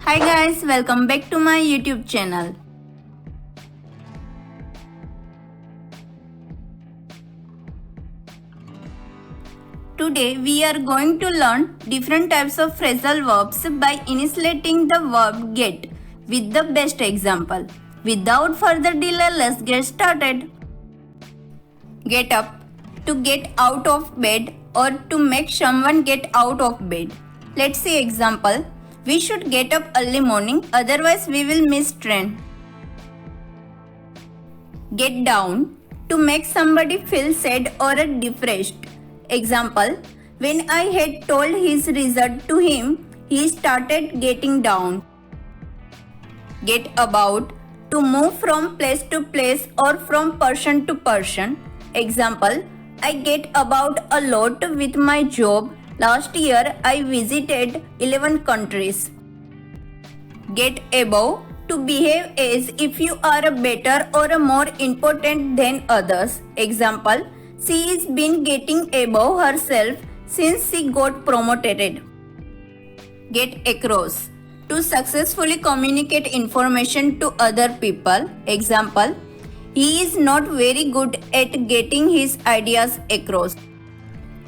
Hi guys, welcome back to my YouTube channel. Today we are going to learn different types of phrasal verbs by initiating the verb get with the best example. Without further delay, let's get started. Get up, to get out of bed or to make someone get out of bed. Let's see example. We should get up early morning, otherwise we will miss train. Get down, to make somebody feel sad or depressed. Example, when I had told his result to him, he started getting down. Get about, to move from place to place or from person to person. Example, I get about a lot with my job. Last year I visited 11 countries. Get above, to behave as if you are better or more important than others. Example, she has been getting above herself since she got promoted. Get across, to successfully communicate information to other people. Example, he is not very good at getting his ideas across.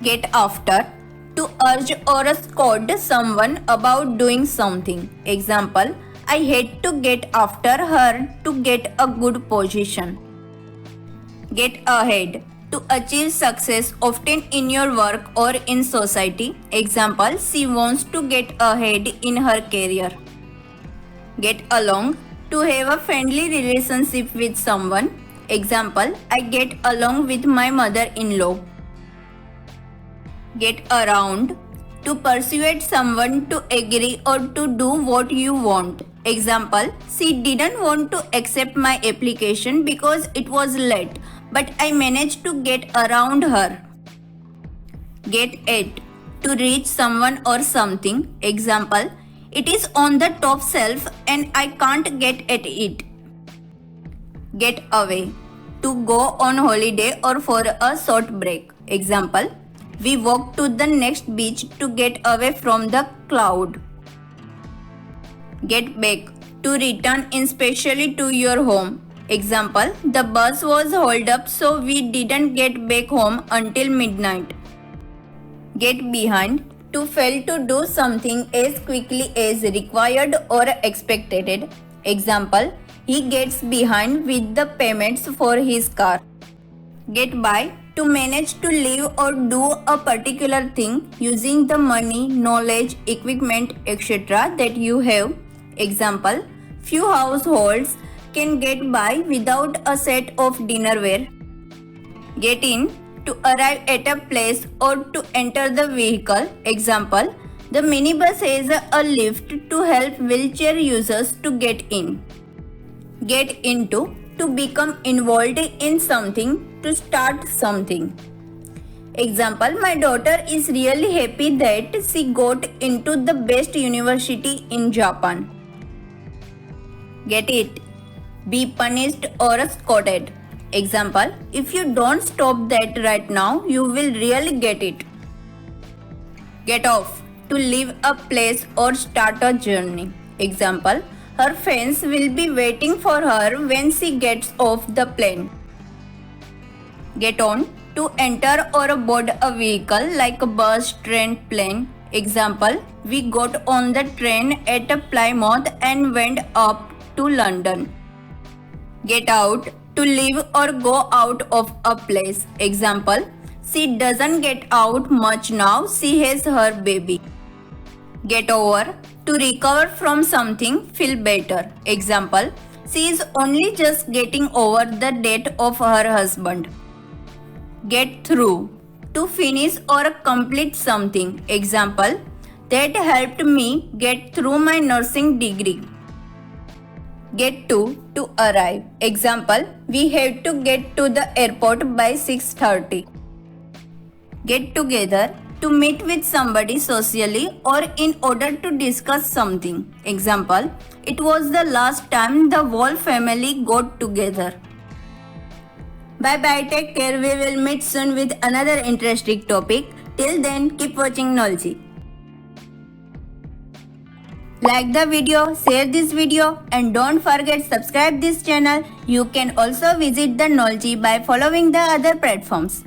Get after, to urge or scold someone about doing something. Example, I had to get after her to get a good position. Get ahead, to achieve success often in your work or in society. Example, she wants to get ahead in her career. Get along, to have a friendly relationship with someone. Example, I get along with my mother-in-law. Get around, to persuade someone to agree or to do what you want. Example, she didn't want to accept my application because it was late, but I managed to get around her. Get at, to reach someone or something. Example, it is on the top shelf and I can't get at it. Get away, to go on holiday or for a short break. Example, we walk to the next beach to get away from the cloud. Get back, to return especially to your home. Example, the bus was held up so we didn't get back home until midnight. Get behind, to fail to do something as quickly as required or expected. Example, he gets behind with the payments for his car. Get by, to manage to live or do a particular thing using the money, knowledge, equipment, etc. that you have. Example, few households can get by without a set of dinnerware. Get in, to arrive at a place or to enter the vehicle. Example, the minibus has a lift to help wheelchair users to get in. Get into, to become involved in something, to start something. Example, my daughter is really happy that she got into the best university in Japan. Get it, be punished or scolded. Example, if you don't stop that right now, you will really get it. Get off, to leave a place or start a journey. Example, her friends will be waiting for her when she gets off the plane. Get on, to enter or board a vehicle like a bus, train, plane. Example, we got on the train at Plymouth and went up to London. Get out, to leave or go out of a place. Example, she doesn't get out much now, she has her baby. Get over, to recover from something, feel better. Example, she is only just getting over the death of her husband. Get through, to finish or complete something. Example, that helped me get through my nursing degree. Get to arrive. Example, we have to get to the airport by 6:30. Get together, to meet with somebody socially or in order to discuss something. Example, it was the last time the whole family got together. Bye bye, take care. We will meet soon with another interesting topic. Till then, keep watching Knowledge. Like the video, share this video and don't forget subscribe this channel. You can also visit the Knowledge by following the other platforms.